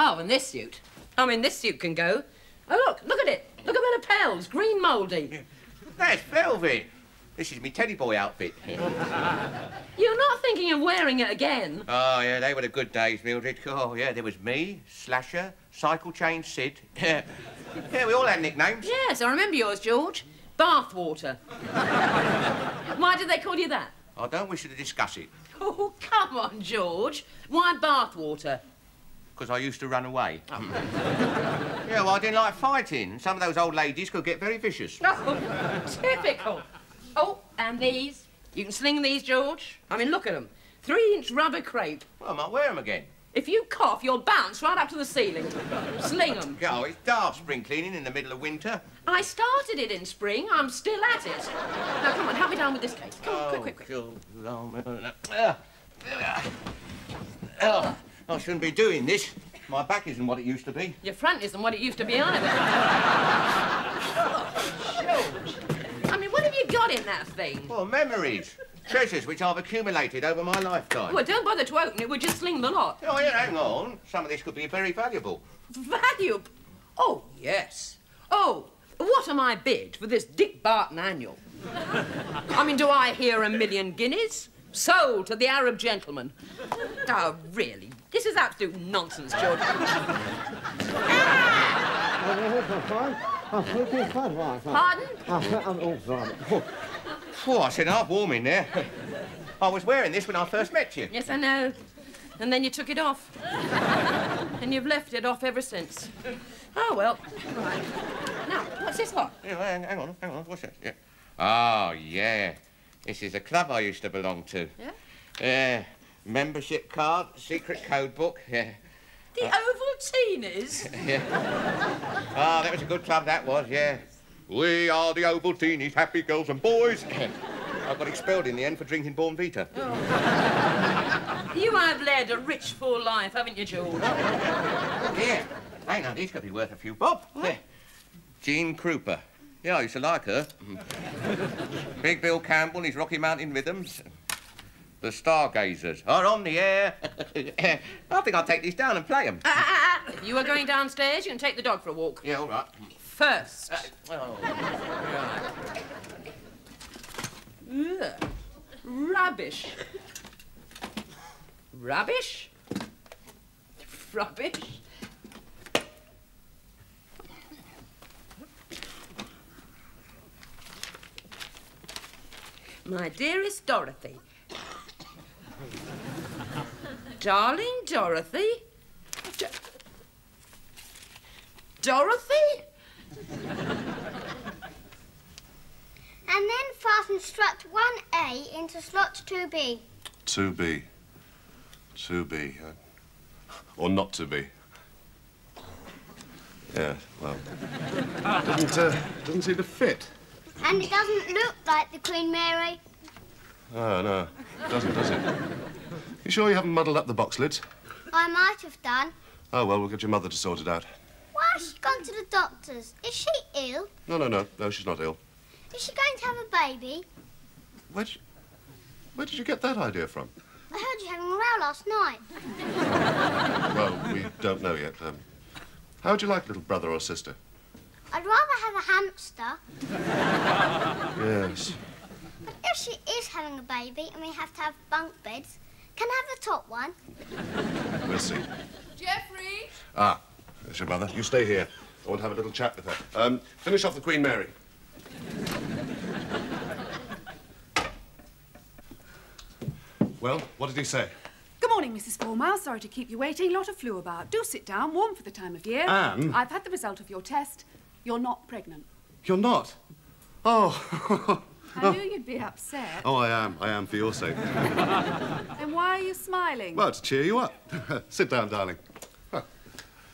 Oh, and this suit. I mean, this suit can go. Oh, look at it. Look at the lapels, green mouldy. That's velvet. This is me teddy boy outfit. You're not thinking of wearing it again? Oh, yeah, they were the good days, Mildred. Oh, yeah, there was me, Slasher, Cycle Chain Sid. Yeah, we all had nicknames. Yes, I remember yours, George. Bathwater. Why did they call you that? I don't wish to discuss it. Oh, come on, George. Why bathwater? Because I used to run away. Oh. Yeah, well, I didn't like fighting. Some of those old ladies could get very vicious. Oh, typical. Oh, and these. You can sling these, George. I mean, look at them. 3-inch rubber crepe. Well, I might wear them again. If you cough, you'll bounce right up to the ceiling. Sling them. Oh, it's daft spring cleaning in the middle of winter. I started it in spring. I'm still at it. Now, come on, help me down with this case. Come on, quick. Oh, I shouldn't be doing this. My back isn't what it used to be. Your front isn't what it used to be either. Oh, George. I mean, what have you got in that thing? Well, memories. Treasures which I've accumulated over my lifetime. Well, don't bother to open it. We'll just sling the lot. Oh, yeah, hang on. Some of this could be very valuable. Valuable? Oh, yes. Oh, what am I bid for this Dick Barton annual? I mean, do I hear $1 million guineas? Sold to the Arab gentleman. Oh, really? This is absolute nonsense, George. Pardon? Oh, I said half warm in there. I was wearing this when I first met you. Yes, I know. And then you took it off. And you've left it off ever since. Oh, well. Right. Now, what's this for? Yeah, hang on. What's that? Yeah. Oh, yeah. This is a club I used to belong to. Yeah? Membership card, secret code book, yeah. The Ovaltinis? Yeah. Ah, that was a good club, that was, yeah. We are the Ovaltinis, happy girls and boys. I got expelled in the end for drinking Bournvita. Oh. You have led a rich, full life, haven't you, George? Yeah. Hang on, these could be worth a few bob. Yeah. Jean Krupa. Yeah, I used to like her. Big Bill Campbell and his Rocky Mountain Rhythms. The Stargazers are on the air. I think I'll take these down and play them. If you are going downstairs, you can take the dog for a walk. Yeah, all right. First. Right. Ugh. Rubbish. Rubbish? Rubbish? My dearest Dorothy. Darling Dorothy? Dorothy? And then fasten strut 1A into slot 2B. 2B. 2B. Or not to be. Yeah, well. Doesn't seem to fit. And it doesn't look like the Queen Mary. Oh, no. It doesn't, does it? You sure you haven't muddled up the box lids? I might have done. Oh, well, we'll get your mother to sort it out. Why has she gone to the doctor's? Is she ill? No, she's not ill. Is she going to have a baby? Where did you get that idea from? I heard you having a row last night. Well, we don't know yet. How would you like little brother or sister? I'd rather have a hamster. Yes. But if she is having a baby and we have to have bunk beds, can I have the top one? We'll see. Geoffrey? Ah, there's your mother. You stay here. I want to have a little chat with her. Finish off the Queen Mary. Well, what did he say? Good morning, Mrs. Fourmile. Sorry to keep you waiting. Lot of flu about. Do sit down. Warm for the time of year. Anne? I've had the result of your test. You're not pregnant. You're not? Oh. I knew you'd be upset. Oh, I am, for your sake. Then why are you smiling? Well, to cheer you up. Sit down, darling. Oh,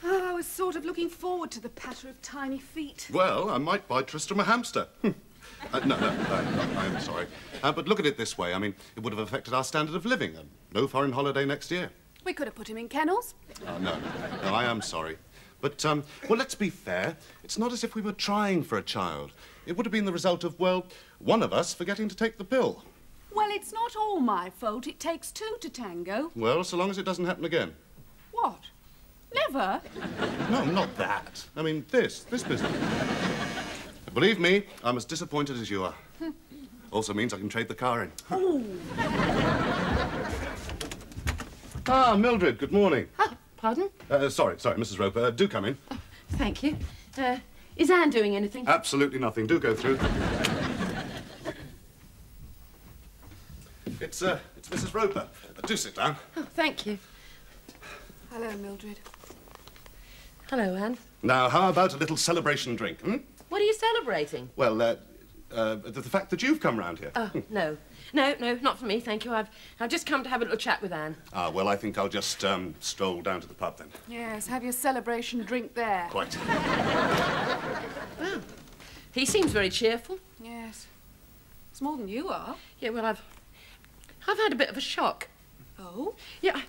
I was sort of looking forward to the patter of tiny feet. Well, I might buy Tristram a hamster. No, I'm sorry. But look at it this way. I mean, it would have affected our standard of living. No foreign holiday next year. We could have put him in kennels. No, I am sorry. But, well, let's be fair. It's not as if we were trying for a child. It would have been the result of, well, one of us forgetting to take the pill. Well, it's not all my fault. It takes two to tango. Well, so long as it doesn't happen again. What? Never? No, not that. I mean, this business. Believe me, I'm as disappointed as you are. Also means I can trade the car in. Oh. Ah, Mildred, good morning. Oh, pardon? Sorry, Mrs. Roper. Do come in. Oh, thank you. Is Anne doing anything? Absolutely nothing. Do go through. It's Mrs. Roper. Do sit down. Oh, thank you. Hello, Mildred. Hello, Anne. Now, how about a little celebration drink, hmm? What are you celebrating? Well, the fact that you've come round here. Oh, no. No, not for me, thank you. I've just come to have a little chat with Anne. Ah, well, I think I'll just stroll down to the pub then. Yes, have your celebration drink there. Quite. Well, he seems very cheerful. Yes. It's more than you are. Yeah, well, I've had a bit of a shock. Oh? Yeah,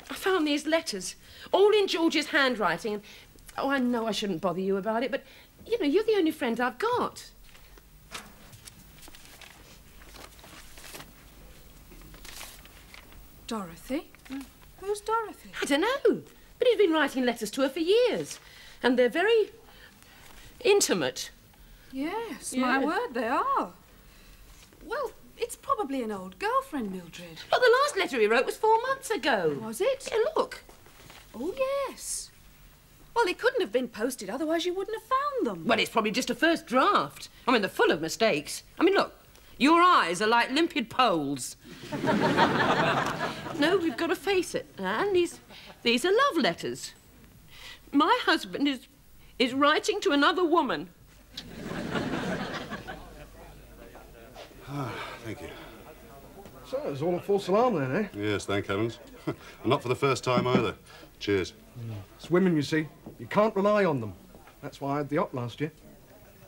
I found these letters, all in George's handwriting, and oh, I know I shouldn't bother you about it, but you know, you're the only friend I've got. Dorothy? Who's Dorothy? I don't know, but he's been writing letters to her for years, and they're very intimate. Yes, Yeah. my word, they are. Well, it's probably an old girlfriend, Mildred. But the last letter he wrote was 4 months ago. Was it? Yeah, look. Oh, yes. Well, they couldn't have been posted, otherwise you wouldn't have found them. Well, it's probably just a first draft. I mean, they're full of mistakes. I mean, look, your eyes are like limpid poles. No, we've got to face it, Anne. These are love letters. My husband is writing to another woman. Thank you. So, it was all a false alarm then, eh? Yes, thank heavens. And not for the first time either. Cheers. It's women, you see. You can't rely on them. That's why I had the op last year.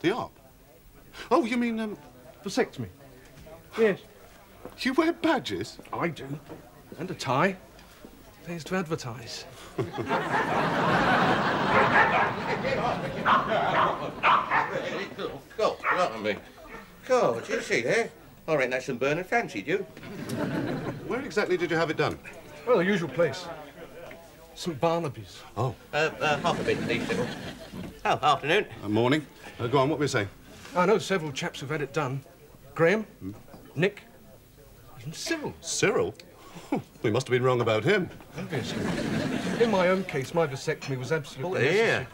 The op? Oh, you mean, Vasectomy. Yes, you wear badges? I do. And a tie. Pays to advertise. God, blimey. God, did you see there? I reckon that's some Bernard fancied you. Where exactly did you have it done? Well, the usual place. St Barnaby's. Oh. Half a bit, please, Sybil. Oh, afternoon. Morning. Go on, what were you saying? I know several chaps who've had it done. Graham, Nick, even Cyril. Cyril? We must have been wrong about him. Obviously. In my own case, my vasectomy was absolutely Oh, necessary. yeah.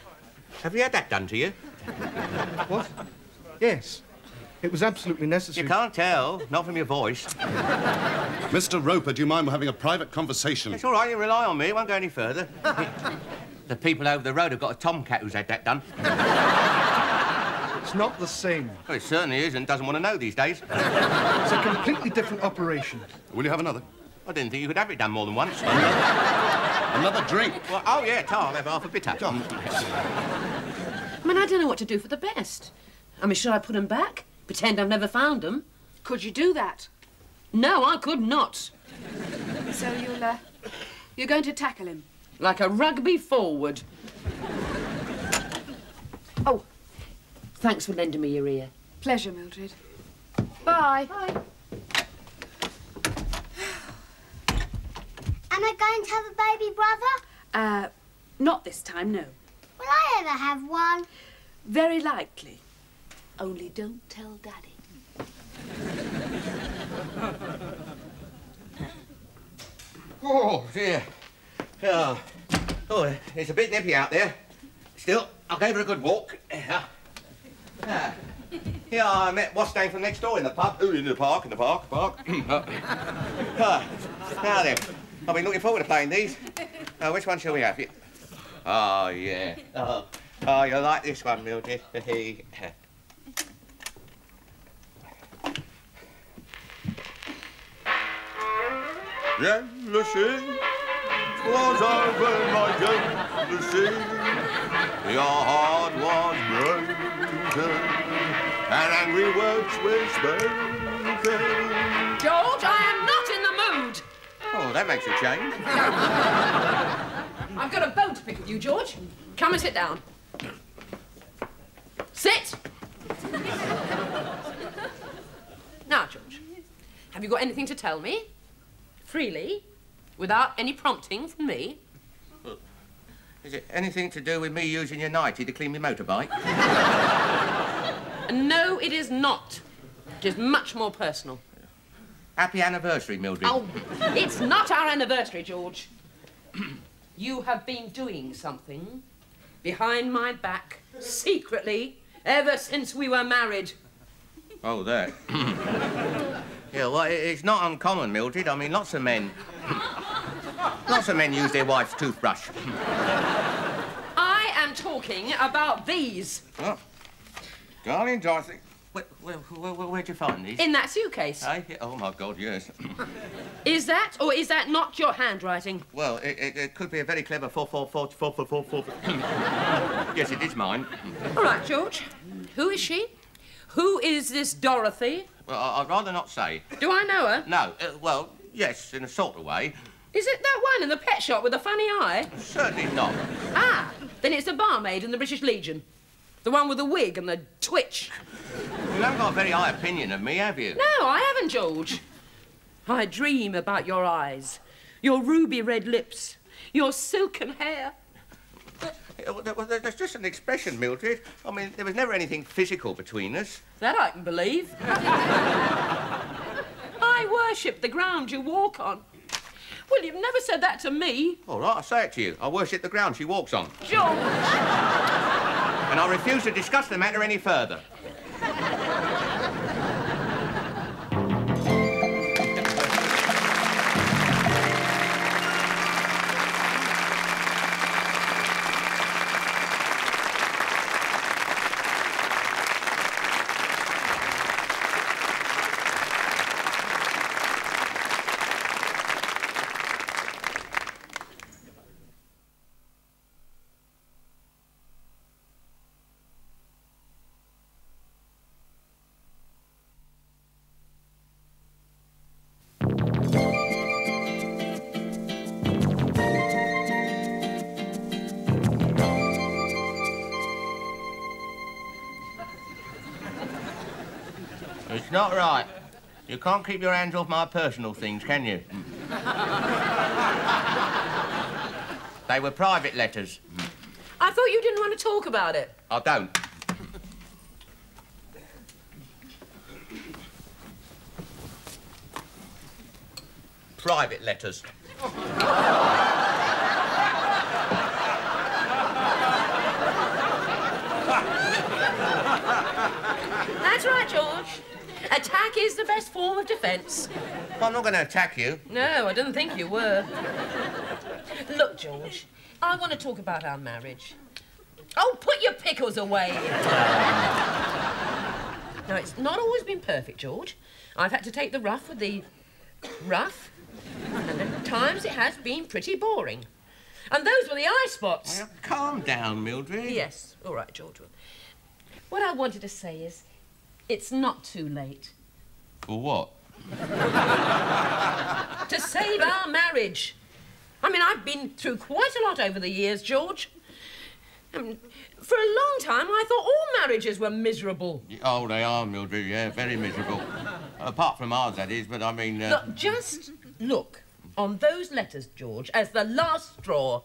Have you had that done to you? What? Yes. It was absolutely necessary. You can't tell, not from your voice. Mr. Roper, do you mind having a private conversation? It's all right, you rely on me, it won't go any further. The people over the road have got a tomcat who's had that done. It's not the same. Well, it certainly isn't, doesn't want to know these days. It's a completely different operation. Will you have another? I didn't think you could have it done more than once. Another drink? Well, oh, yeah, I'll have half a bitter. I mean, I don't know what to do for the best. I mean, should I put them back? Pretend I've never found them? Could you do that? No, I could not. So you're going to tackle him? Like a rugby forward. Oh, thanks for lending me your ear. Pleasure, Mildred. Bye. Bye. Am I going to have a baby brother? Not this time, no. Will I ever have one? Very likely. Only don't tell Daddy. Oh, dear. Oh, it's a bit nippy out there. Still, I gave her a good walk. Yeah, I met what's name from next door in the pub. Oh, in the park. Now then, I've been looking forward to playing these. Which one shall we have? Oh, yeah. Oh, you'll like this one, Mildred. Jealousy was over my jealousy. Your heart was broken, and angry words were spoken. George, I am not in the mood. Oh, that makes a change. I've got a bone to pick with you, George. Come and sit down. Sit! Now, George, have you got anything to tell me? Freely, without any prompting from me? Is it anything to do with me using your nightie to clean my motorbike? No, it is not. It is much more personal. Happy anniversary, Mildred. Oh, it's not our anniversary, George. You have been doing something behind my back, secretly, ever since we were married. Oh, that. Yeah, well, it's not uncommon, Mildred. I mean, lots of men use their wife's toothbrush. I am talking about these. Oh. Darling Dorothy, where'd you find these? In that suitcase. Eh? Oh, my God, yes. Is that, or is that not your handwriting? Well, it could be a very clever 4. Yes, it is mine. All right, George. Who is she? Who is this Dorothy? Well, I'd rather not say. Do I know her? No, well, yes, in a sort of way. Is it that one in the pet shop with the funny eye? Certainly not. Ah, then it's the barmaid in the British Legion. The one with the wig and the twitch. You haven't got a very high opinion of me, have you? No, I haven't, George. I dream about your eyes, your ruby red lips, your silken hair. Well, that's just an expression, Mildred. I mean, there was never anything physical between us. That I can believe. I worship the ground you walk on. Well, you've never said that to me. All right, I'll say it to you. I worship the ground she walks on. George! And I refuse to discuss the matter any further. It's not right. You can't keep your hands off my personal things, can you? They were private letters. I thought you didn't want to talk about it. I don't. Private letters. That's right, George. Attack is the best form of defence. I'm not going to attack you. No, I didn't think you were. Look, George, I want to talk about our marriage. Oh, put your pickles away. Now, it's not always been perfect, George. I've had to take the rough with the rough, and at times it has been pretty boring. And those were the eye spots. Well, calm down, Mildred. Yes, all right, George. What I wanted to say is, it's not too late. For what? To save our marriage. I mean, I've been through quite a lot over the years, George. For a long time, I thought all marriages were miserable. Oh, they are, Mildred, yeah, very miserable. Apart from ours, that is, but I mean... Look, just look on those letters, George, as the last straw.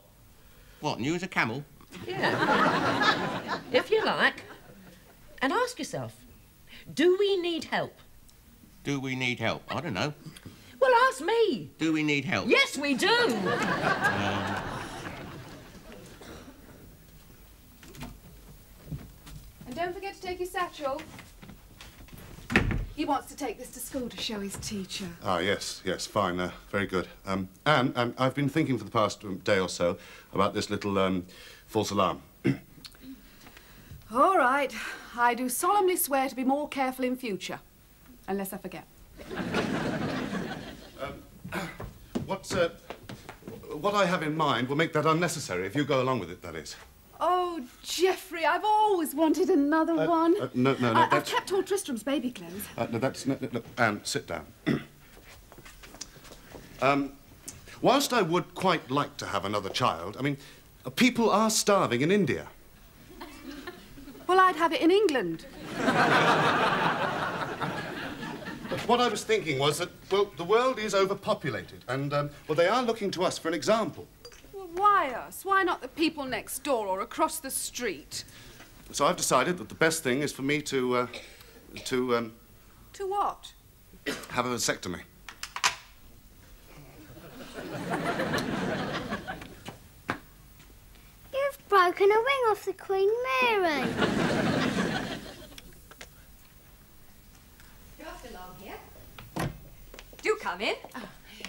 What, and you as a camel? Yeah. If you like. And ask yourself, do we need help? Do we need help? I don't know. Well, ask me. Do we need help? Yes, we do. And don't forget to take your satchel. He wants to take this to school to show his teacher. Ah, yes, fine, very good. Anne, I've been thinking for the past day or so about this little false alarm. All right. I do solemnly swear to be more careful in future. Unless I forget. What I have in mind will make that unnecessary if you go along with it, that is. Oh, Geoffrey, I've always wanted another one. No, I've kept all Tristram's baby clothes. No, Anne, sit down. Whilst I would quite like to have another child, I mean, people are starving in India. Well, I'd have it in England. But what I was thinking was that, well, the world is overpopulated, and, well, they are looking to us for an example. Why us? Why not the people next door or across the street? So I've decided that the best thing is for me to To what? have a vasectomy. You've broken a ring off the Queen Mary. Just along here. Do come in.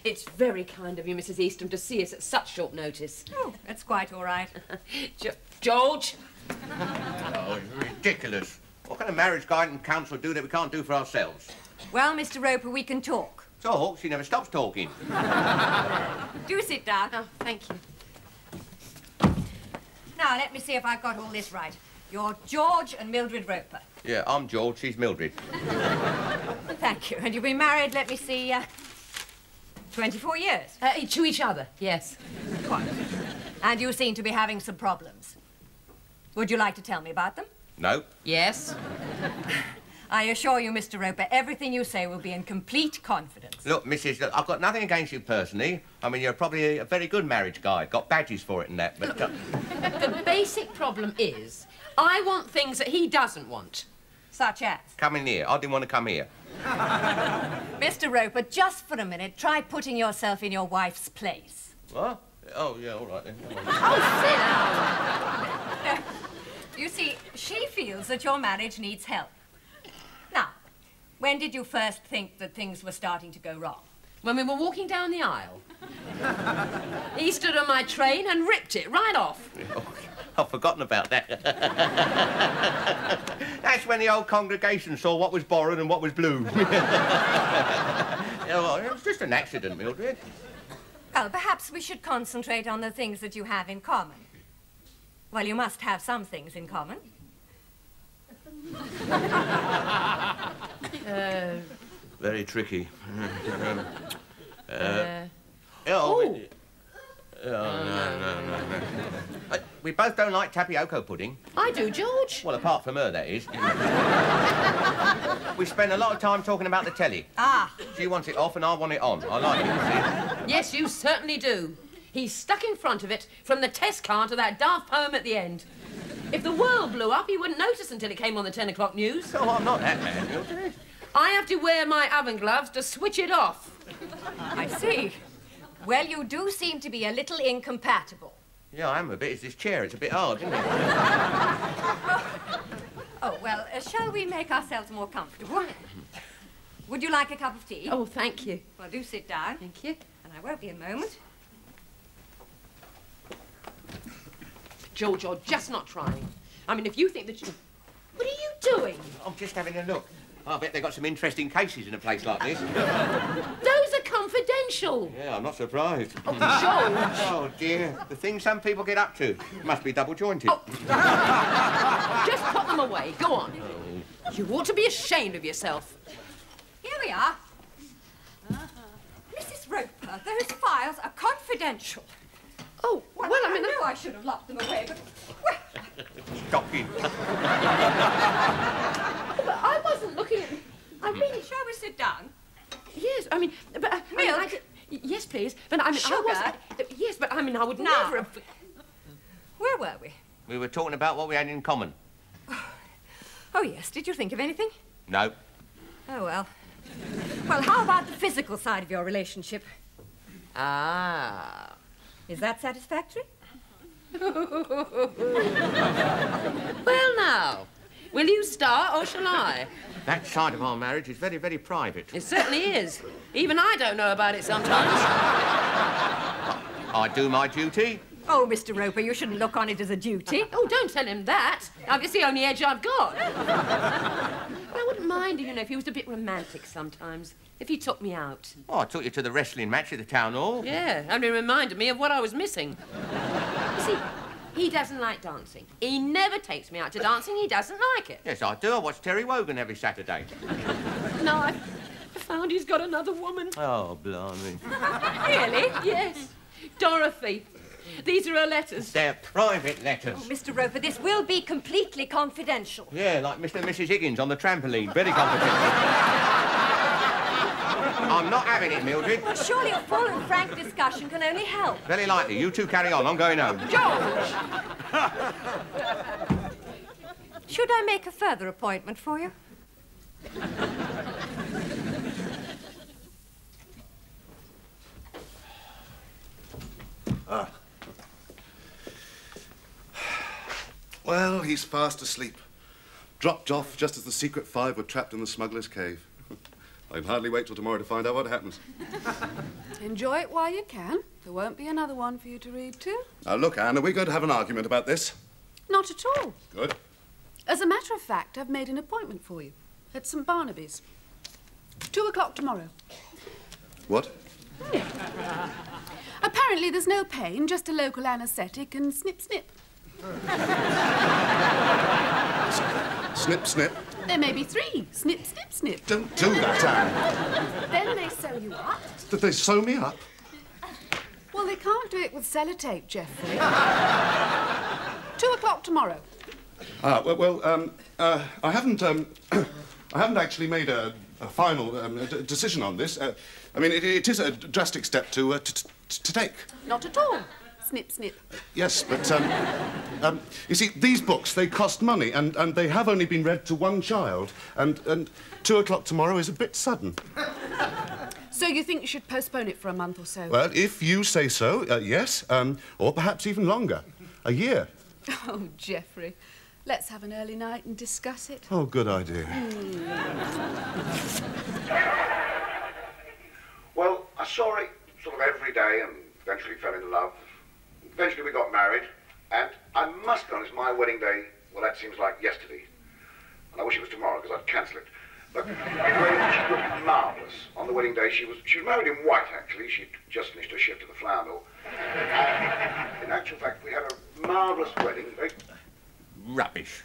It's very kind of you, Mrs. Eastham, to see us at such short notice. Oh, that's quite all right. George? Oh, it's ridiculous. What can a marriage guidance counsellor do that we can't do for ourselves? Well, Mr. Roper, we can talk. Talk? She never stops talking. Do sit down. Oh, thank you. Now, let me see if I've got all this right. You're George and Mildred Roper. Yeah, I'm George, she's Mildred. Thank you. And you've been married, let me see, 24 years. To each other, yes. Quite. And you seem to be having some problems. Would you like to tell me about them? No. Yes. I assure you, Mr. Roper, everything you say will be in complete confidence. Look, Mrs. Look, I've got nothing against you personally. I mean, you're probably a very good marriage guide. Got badges for it and that, but... The basic problem is, I want things that he doesn't want. Such as? Come in here. I didn't want to come here. Mr. Roper, just for a minute, try putting yourself in your wife's place. What? Oh, yeah, all right then. Oh, sit down. You see, she feels that your marriage needs help. Now, when did you first think that things were starting to go wrong? When we were walking down the aisle. He stood on my train and ripped it right off. Oh, I've forgotten about that. That's when the old congregation saw what was borrowed and what was blue. Yeah, well, it was just an accident, Mildred. Well, perhaps we should concentrate on the things that you have in common. Well, you must have some things in common. Very tricky. Oh. No. We both don't like tapioca pudding. I do, George. Well, apart from her, that is. We spend a lot of time talking about the telly. Ah. She wants it off and I want it on. I like it, you see. Yes, you certainly do. He's stuck in front of it from the test car to that daft poem at the end. If the world blew up, he wouldn't notice until it came on the 10 o'clock news. Oh, I'm not that bad, Mildred. I have to wear my oven gloves to switch it off. I see. Well, you do seem to be a little incompatible. Yeah, I am a bit. It's this chair. It's a bit hard, isn't it? Oh, well, shall we make ourselves more comfortable? Would you like a cup of tea? Oh, thank you. Well, do sit down. Thank you. And I won't be a moment. George, you're just not trying. I mean, if you think that you... What are you doing? I'm just having a look. I bet they've got some interesting cases in a place like this. Those are confidential. Yeah, I'm not surprised. Oh, George. Oh, dear. The things some people get up to must be double-jointed. Oh. Just put them away. Go on. Oh. You ought to be ashamed of yourself. Here we are. Mrs. Roper, those files are confidential. Oh, Well, I I knew I should have locked them away, but... Well, Shocking. But I wasn't looking at... I really... shall we sit down? Yes, I mean... But, Milk? yes, please. But I mean, Sugar? I was... yes, but I mean, I would Now. never have... Where were we? We were talking about what we had in common. Oh, yes. Did you think of anything? No. Oh, well. Well, how about the physical side of your relationship? Ah... Is that satisfactory? Well, now, will you start or shall I? That side of our marriage is very, very private. It certainly is. Even I don't know about it sometimes. I do my duty. Oh, Mr. Roper, you shouldn't look on it as a duty. Oh, don't tell him that. It's the only edge I've got. But I wouldn't mind, you know, if he was a bit romantic sometimes. If he took me out. Oh, I took you to the wrestling match at the town hall. Yeah, only reminded me of what I was missing. You see, he doesn't like dancing. He never takes me out to dancing. He doesn't like it. Yes, I do. I watch Terry Wogan every Saturday. No, I found he's got another woman. Oh, blimey. Really? Yes, Dorothy. These are her letters. They're private letters. Oh, Mr. Roper, this will be completely confidential. Yeah, like Mr. and Mrs. Higgins on the trampoline. Very confidential. I'm not having it, Mildred. Well, surely a full and frank discussion can only help. Very likely. You two carry on. I'm going home. George! Should I make a further appointment for you? Well, he's fast asleep. Dropped off just as the secret five were trapped in the smuggler's cave. I can hardly wait till tomorrow to find out what happens. Enjoy it while you can. There won't be another one for you to read to. Now, look, Anne, are we going to have an argument about this? Not at all. Good. As a matter of fact, I've made an appointment for you at St. Barnaby's. 2 o'clock tomorrow. What? Apparently there's no pain, just a local anaesthetic and snip, snip. Snip, snip. There may be 3. Snip, snip, snip. Don't do that, Anne. Then they sew you up. Did they sew me up? Well, they can't do it with sellotape, Geoffrey. 2 o'clock tomorrow. I haven't actually made a final decision on this. I mean, it is a drastic step to take. Not at all. Snip, snip. Yes, but, you see, these books, they cost money, and they have only been read to one child, and 2 o'clock tomorrow is a bit sudden. So you think you should postpone it for a month or so? Well, if you say so, yes, or perhaps even longer. A year. Oh, Geoffrey, let's have an early night and discuss it. Oh, good idea. Well, I saw it sort of every day and eventually fell in love. Eventually we got married, and I must be honest, my wedding day, well, that seems like yesterday. And I wish it was tomorrow, because I'd cancel it. But anyway, she looked marvellous. On the wedding day, she was married in white, actually. She'd just finished her shift at the flour mill. And in actual fact, we had a marvellous wedding. Rubbish.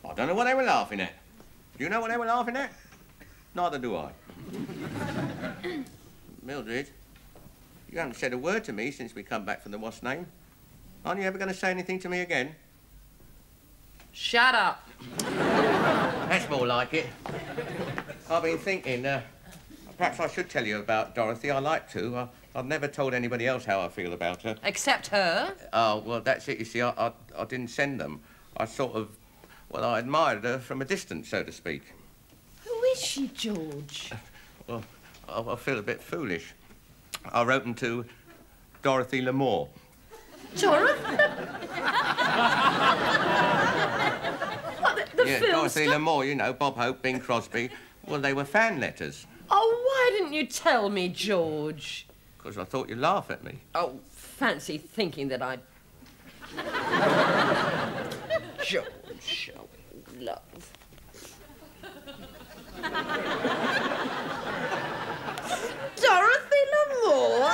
I don't know what they were laughing at. Do you know what they were laughing at? Neither do I. Mildred, you haven't said a word to me since we come back from the what's name. Aren't you ever going to say anything to me again? Shut up. That's more like it. I've been thinking, perhaps I should tell you about Dorothy. I like to. I've never told anybody else how I feel about her. Except her? Oh, well, that's it. You see, I didn't send them. I sort of, well, I admired her from a distance, so to speak. Who is she, George? Well, I feel a bit foolish. I wrote them to Dorothy L'Amour. Dorothy? What, the Yeah, film Dorothy stuff? L'Amour, you know, Bob Hope, Bing Crosby. Well, they were fan letters. Oh, why didn't you tell me, George? Because I thought you'd laugh at me. Oh, fancy thinking that I'd... George, oh, love. Dorothy L'Amour?